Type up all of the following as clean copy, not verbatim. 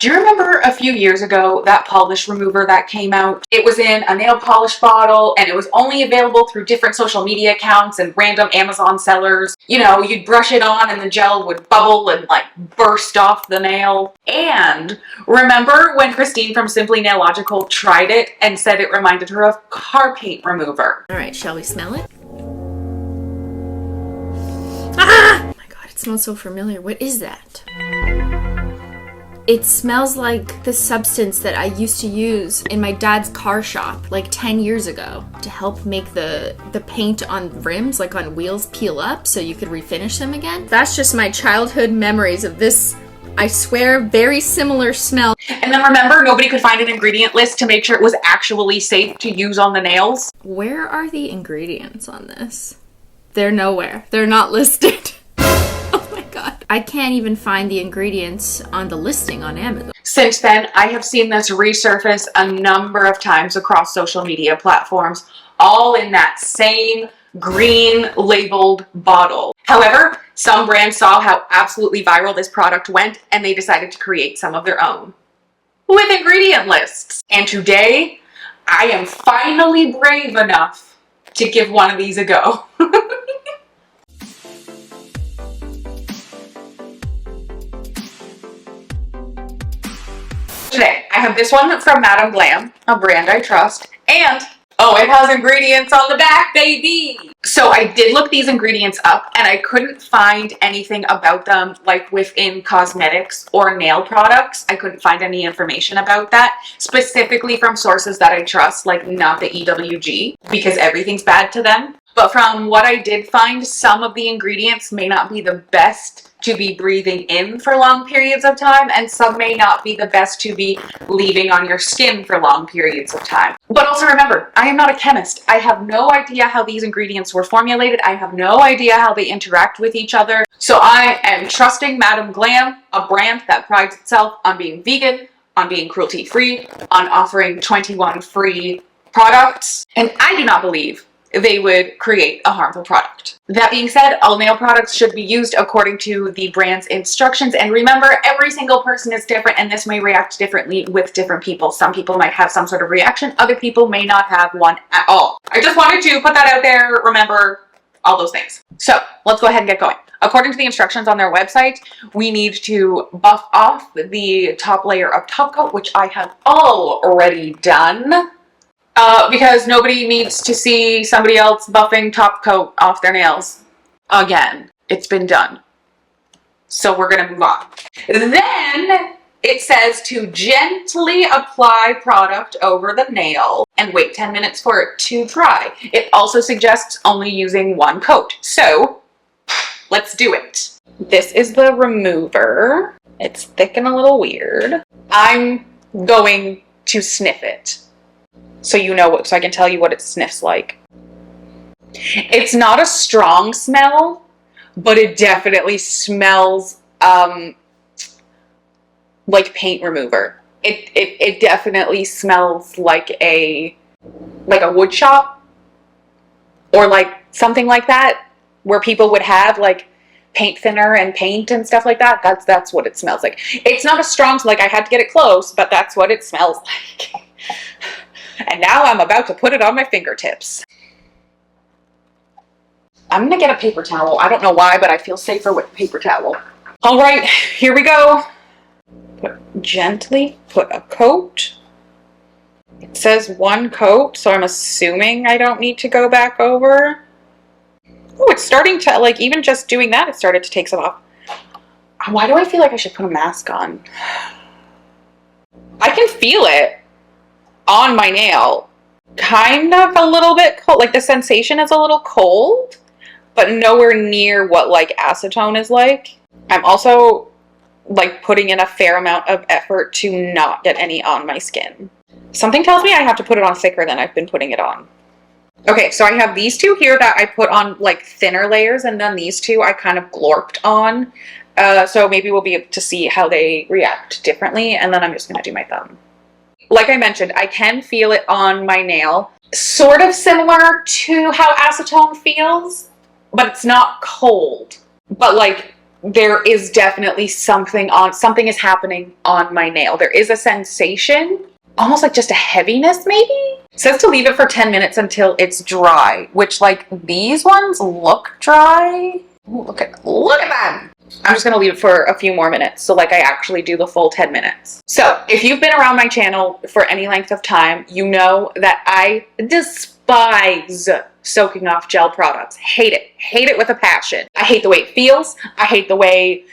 Do you remember a few years ago that polish remover that came out? It was in a nail polish bottle and it was only available through different social media accounts and random Amazon sellers. You know, you'd brush it on and the gel would bubble and like burst off the nail. And remember when Christine from Simply Nailogical tried it and said it reminded her of car paint remover? All right, shall we smell it? Ah! Oh my God, it smells so familiar. What is that? It smells like the substance that I used to use in my dad's car shop like 10 years ago to help make the paint on rims, like on wheels, peel up so you could refinish them again. That's just my childhood memories of this, I swear, very similar smell. And then remember, nobody could find an ingredient list to make sure it was actually safe to use on the nails? Where are the ingredients on this? They're nowhere. They're not listed. I can't even find the ingredients on the listing on Amazon. Since then, I have seen this resurface a number of times across social media platforms, all in that same green labeled bottle. However, some brands saw how absolutely viral this product went and they decided to create some of their own with ingredient lists. And today, I am finally brave enough to give one of these a go. Today, I have this one from GLAM, a brand I trust, and oh, it has ingredients on the back, baby! So I did look these ingredients up and I couldn't find anything about them like within cosmetics or nail products. I couldn't find any information about that, specifically from sources that I trust, like not the EWG, because everything's bad to them. But from what I did find, some of the ingredients may not be the best to be breathing in for long periods of time, and some may not be the best to be leaving on your skin for long periods of time. But also remember, I am not a chemist. I have no idea how these ingredients were formulated. I have no idea how they interact with each other. So I am trusting GLAM, a brand that prides itself on being vegan, on being cruelty-free, on offering 21 free products, and I do not believe they would create a harmful product. That being said, all nail products should be used according to the brand's instructions. And remember, every single person is different and this may react differently with different people. Some people might have some sort of reaction. Other people may not have one at all. I just wanted to put that out there. Remember all those things. So let's go ahead and get going. According to the instructions on their website, we need to buff off the top layer of top coat, which I have already done. Because nobody needs to see somebody else buffing top coat off their nails again. It's been done. So we're gonna move on. Then it says to gently apply product over the nail and wait 10 minutes for it to dry. It also suggests only using one coat. So let's do it. This is the remover. It's thick and a little weird. I'm going to sniff it. So you know what, so I can tell you what it sniffs like. It's not a strong smell, but it definitely smells like paint remover. It definitely smells like a wood shop or like something like that, where people would have like paint thinner and paint and stuff like that. That's what it smells like. It's not a strong, like I had to get it close, but that's what it smells like. And now I'm about to put it on my fingertips. I'm gonna get a paper towel. I don't know why, but I feel safer with a paper towel. All right, here we go. Gently put a coat. It says one coat, so I'm assuming I don't need to go back over. Oh, it's starting to, like, even just doing that, it started to take some off. Why do I feel like I should put a mask on? I can feel it on my nail. Kind of a little bit cold, like the sensation is a little cold, but nowhere near what like acetone is like. I'm also like putting in a fair amount of effort to not get any on my skin. Something tells me I have to put it on thicker than I've been putting it on. Okay, so I have these two here that I put on like thinner layers, and then these two I kind of glorped on. So maybe we'll be able to see how they react differently, and then I'm just gonna do my thumb. Like I mentioned, I can feel it on my nail. Sort of similar to how acetone feels, but it's not cold. But like there is definitely something is happening on my nail. There is a sensation, almost like just a heaviness maybe. It says to leave it for 10 minutes until it's dry, which like these ones look dry. Ooh, look at them. I'm just gonna leave it for a few more minutes, so like I actually do the full 10 minutes. So if you've been around my channel for any length of time, you know that I despise soaking off gel products. Hate it with a passion. I hate the way it feels. I hate the way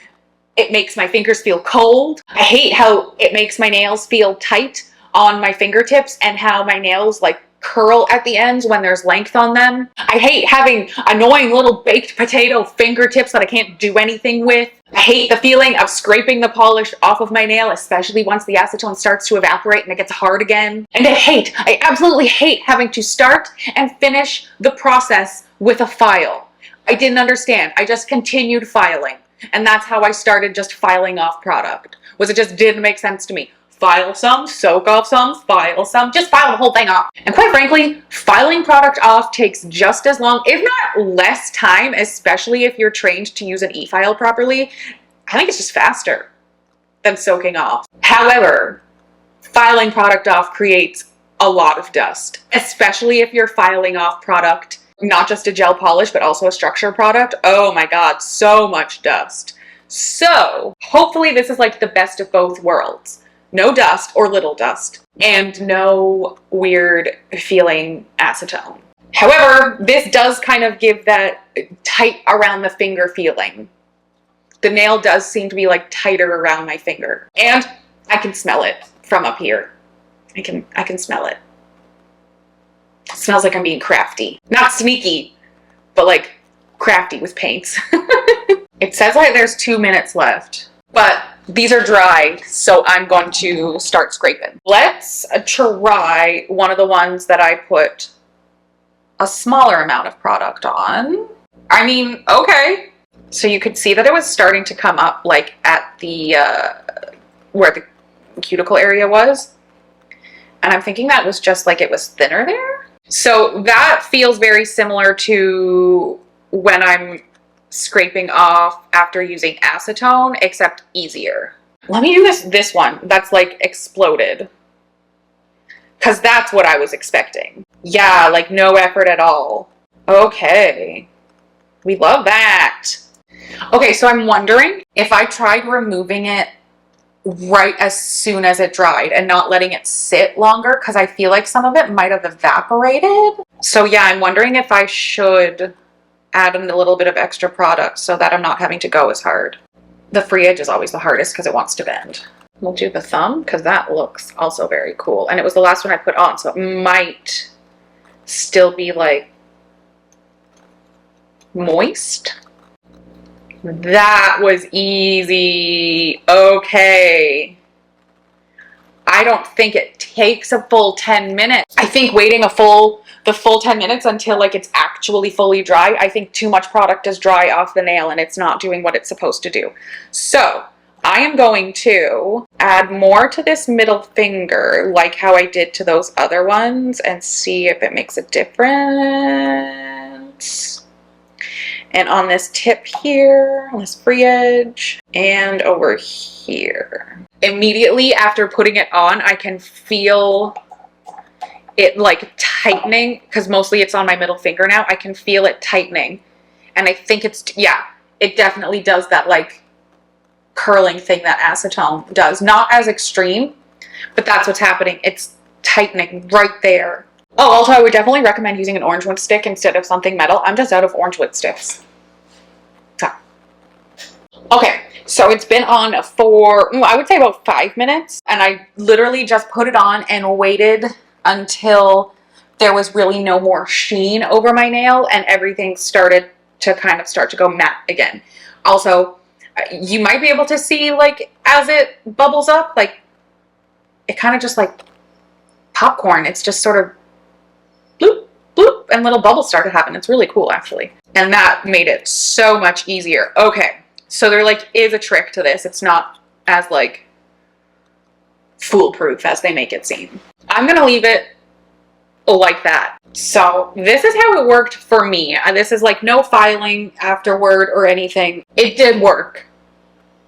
it makes my fingers feel cold. I hate how it makes my nails feel tight on my fingertips and how my nails like curl at the ends when there's length on them. I hate having annoying little baked potato fingertips that I can't do anything with. I hate the feeling of scraping the polish off of my nail, especially once the acetone starts to evaporate and it gets hard again. And I absolutely hate having to start and finish the process with a file. I didn't understand. I just continued filing. And that's how I started just filing off product. It just didn't make sense to me. File some, soak off some, file some, just file the whole thing off. And quite frankly, filing product off takes just as long, if not less time, especially if you're trained to use an e-file properly. I think it's just faster than soaking off. However, filing product off creates a lot of dust, especially if you're filing off product, not just a gel polish, but also a structure product. Oh my God, so much dust. So hopefully this is like the best of both worlds. No dust or little dust, and no weird feeling acetone. However, this does kind of give that tight around the finger feeling. The nail does seem to be like tighter around my finger, and I can smell it from up here. I can smell it. It smells like I'm being crafty. Not sneaky, but like crafty with paints. It says like there's 2 minutes left, but these are dry, so I'm going to start scraping. Let's try one of the ones that I put a smaller amount of product on. I mean, okay. So you could see that it was starting to come up like at the, where the cuticle area was. And I'm thinking that was just like it was thinner there. So that feels very similar to when I'm scraping off after using acetone, except easier. Let me do this one that's like exploded, because that's what I was expecting. Yeah, like no effort at all. Okay, we love that. Okay, so I'm wondering if I tried removing it right as soon as it dried and not letting it sit longer, because I feel like some of it might have evaporated. So yeah, I'm wondering if I should add in a little bit of extra product so that I'm not having to go as hard. The free edge is always the hardest because it wants to bend. We'll do the thumb because that looks also very cool. And it was the last one I put on, so it might still be like moist. That was easy. Okay. I don't think it takes a full 10 minutes. I think waiting the full 10 minutes until like it's actually fully dry, I think too much product is dry off the nail and it's not doing what it's supposed to do. So I am going to add more to this middle finger, like how I did to those other ones, and see if it makes a difference. And on this tip here, on this free edge, and over here. Immediately after putting it on, I can feel it like tightening, because mostly it's on my middle finger now. I can feel it tightening. And I think it's, yeah, it definitely does that like curling thing that acetone does. Not as extreme, but that's what's happening. It's tightening right there. Oh, also I would definitely recommend using an orange wood stick instead of something metal. I'm just out of orange wood sticks. So. Okay, so it's been on for, I would say about 5 minutes. And I literally just put it on and waited until there was really no more sheen over my nail and everything started to kind of start to go matte again. Also, you might be able to see like as it bubbles up, like it kind of just like popcorn. It's just sort of bloop, bloop, and little bubbles start to happen. It's really cool actually. And that made it so much easier. Okay, so there like is a trick to this. It's not as like foolproof as they make it seem. I'm gonna leave it like that. So this is how it worked for me. This is like no filing afterward or anything. It did work.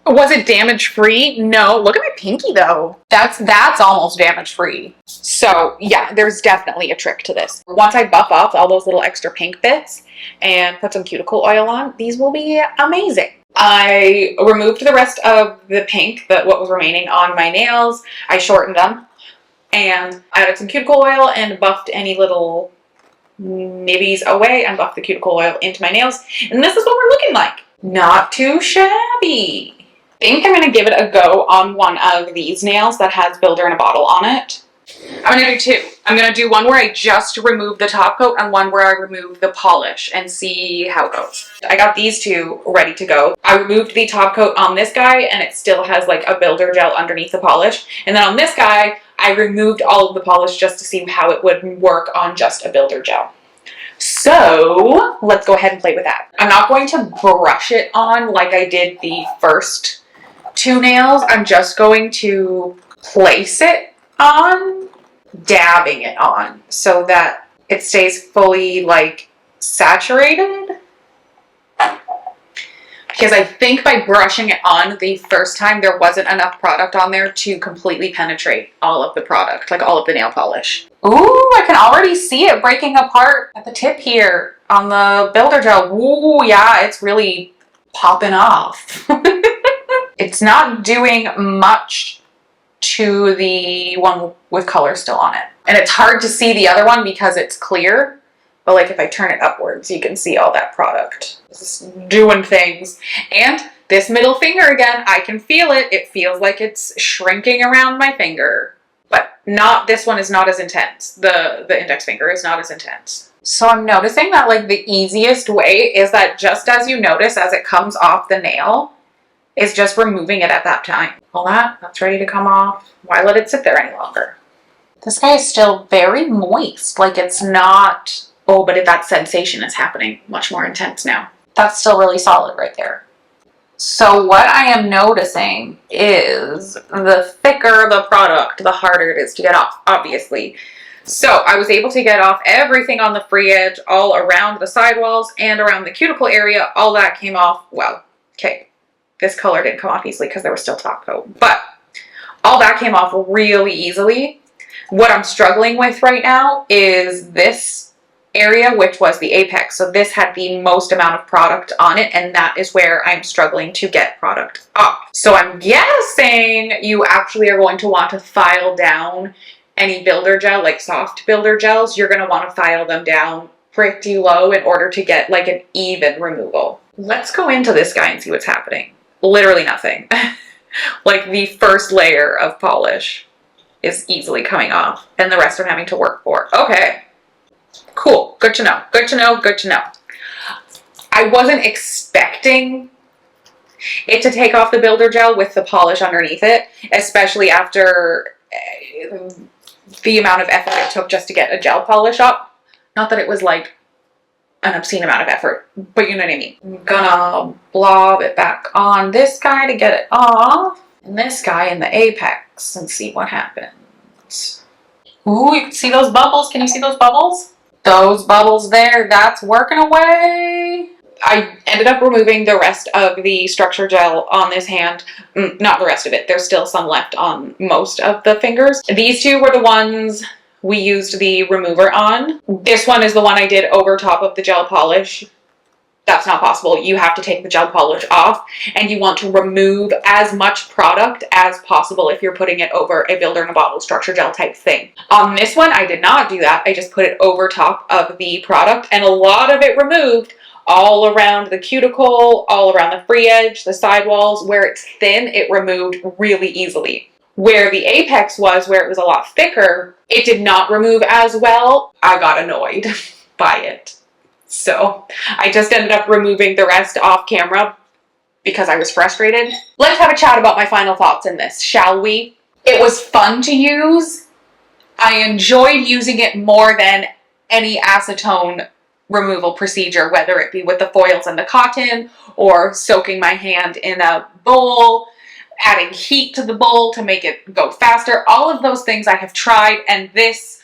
Was it damage free? No. Look at my pinky though. That's almost damage free. So yeah, there's definitely a trick to this. Once I buff off all those little extra pink bits and put some cuticle oil on, these will be amazing. I removed the rest of the pink, what was remaining on my nails. I shortened them and added some cuticle oil and buffed any little nibbies away and buffed the cuticle oil into my nails. And this is what we're looking like. Not too shabby. I think I'm going to give it a go on one of these nails that has Builder in a Bottle on it. I'm going to do two. I'm going to do one where I just remove the top coat and one where I remove the polish and see how it goes. I got these two ready to go. I removed the top coat on this guy and it still has like a builder gel underneath the polish. And then on this guy, I removed all of the polish just to see how it would work on just a builder gel. So let's go ahead and play with that. I'm not going to brush it on like I did the first two nails. I'm just going to place it on, dabbing it on so that it stays fully like saturated. Because I think by brushing it on the first time, there wasn't enough product on there to completely penetrate all of the product, like all of the nail polish. Ooh, I can already see it breaking apart at the tip here on the builder gel. Ooh, yeah, it's really popping off. It's not doing much to the one with color still on it. And it's hard to see the other one because it's clear. But like if I turn it upwards, you can see all that product. It's doing things. And this middle finger again, I can feel it. It feels like it's shrinking around my finger. But this one is not as intense. The index finger is not as intense. So I'm noticing that like the easiest way is that just as you notice as it comes off the nail, is just removing it at that time. All that's ready to come off. Why let it sit there any longer? This guy is still very moist. Like it's not, oh, but that sensation is happening much more intense now. That's still really solid right there. So what I am noticing is the thicker the product, the harder it is to get off, obviously. So I was able to get off everything on the free edge, all around the sidewalls and around the cuticle area. All that came off, well, okay. This color didn't come off easily because there was still top coat, but all that came off really easily. What I'm struggling with right now is this area, which was the apex. So this had the most amount of product on it, and that is where I'm struggling to get product off. So I'm guessing you actually are going to want to file down any builder gel, like soft builder gels. You're going to want to file them down pretty low in order to get like an even removal. Let's go into this guy and see what's happening. Literally nothing. Like the first layer of polish is easily coming off and the rest I'm having to work for. Okay, cool. Good to know. Good to know. Good to know. I wasn't expecting it to take off the builder gel with the polish underneath it, especially after the amount of effort it took just to get a gel polish up. Not that it was like an obscene amount of effort, but you know what I mean. I'm gonna blob it back on this guy to get it off, and this guy in the apex, and see what happens. Ooh, you can see those bubbles. Can you see those bubbles? Those bubbles there, that's working away. I ended up removing the rest of the structure gel on this hand. Not the rest of it. There's still some left on most of the fingers. These two were the ones we used the remover on. This one is the one I did over top of the gel polish. That's not possible. You have to take the gel polish off and you want to remove as much product as possible if you're putting it over a builder in a bottle structure gel type thing. On this one, I did not do that. I just put it over top of the product and a lot of it removed all around the cuticle, all around the free edge, the sidewalls. Where it's thin, it removed really easily. Where the apex was, where it was a lot thicker, it did not remove as well. I got annoyed by it. So I just ended up removing the rest off camera because I was frustrated. Let's have a chat about my final thoughts in this, shall we? It was fun to use. I enjoyed using it more than any acetone removal procedure, whether it be with the foils and the cotton or soaking my hand in a bowl, adding heat to the bowl to make it go faster. All of those things I have tried, and this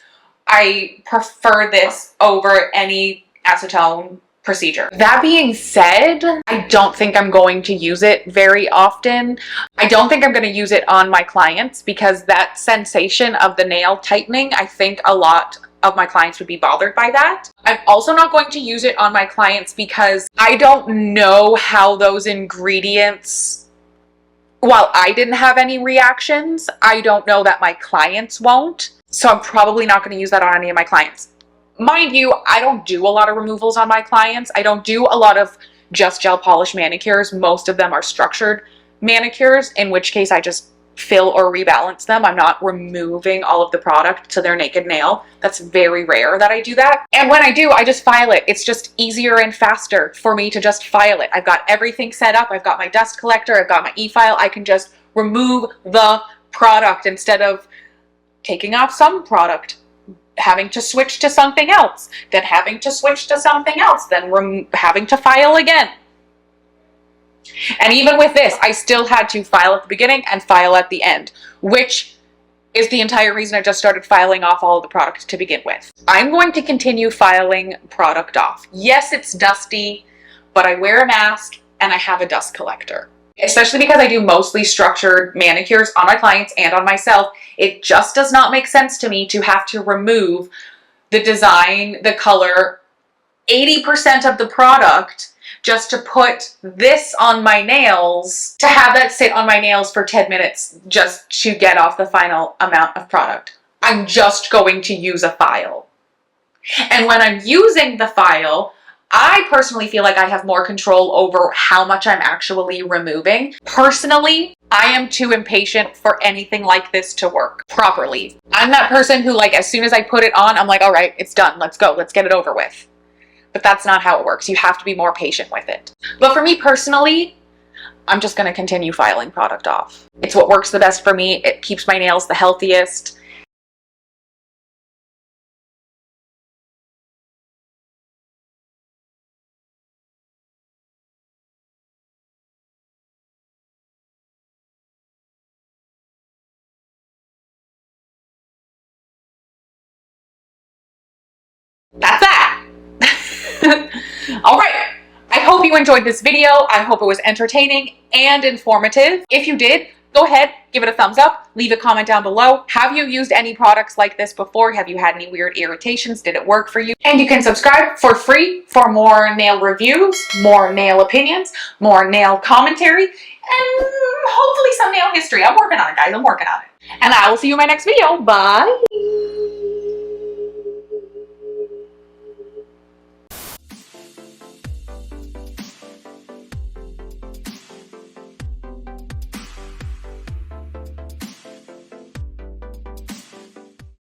I prefer this over any acetone procedure. That being said, I don't think I'm going to use it very often. I don't think I'm going to use it on my clients because that sensation of the nail tightening, I think a lot of my clients would be bothered by that. I'm also not going to use it on my clients because I don't know how those ingredients, while I didn't have any reactions, I don't know that my clients won't. So I'm probably not going to use that on any of my clients. Mind you, I don't do a lot of removals on my clients. I don't do a lot of just gel polish manicures. Most of them are structured manicures, in which case I just fill or rebalance them. I'm not removing all of the product to their naked nail. That's very rare that I do that. And when I do, I just file it. It's just easier and faster for me to just file it. I've got everything set up. I've got my dust collector. I've got my e-file. I can just remove the product instead of taking off some product, having to switch to something else, then having to switch to something else, then having to file again. And even with this, I still had to file at the beginning and file at the end, which is the entire reason I just started filing off all of the product to begin with. I'm going to continue filing product off. Yes, it's dusty, but I wear a mask and I have a dust collector. Especially because I do mostly structured manicures on my clients and on myself, it just does not make sense to me to have to remove the design, the color, 80% of the product just to put this on my nails, to have that sit on my nails for 10 minutes just to get off the final amount of product. I'm just going to use a file. And when I'm using the file, I personally feel like I have more control over how much I'm actually removing. Personally, I am too impatient for anything like this to work properly. I'm that person who, like, as soon as I put it on, I'm like, all right, it's done. Let's go. Let's get it over with. But that's not how it works. You have to be more patient with it. But for me personally, I'm just going to continue filing product off. It's what works the best for me. It keeps my nails the healthiest. That's that. All right. I hope you enjoyed this video. I hope it was entertaining and informative. If you did, go ahead, give it a thumbs up, leave a comment down below. Have you used any products like this before? Have you had any weird irritations? Did it work for you? And you can subscribe for free for more nail reviews, more nail opinions, more nail commentary, and hopefully some nail history. I'm working on it, guys. I'm working on it. And I will see you in my next video. Bye.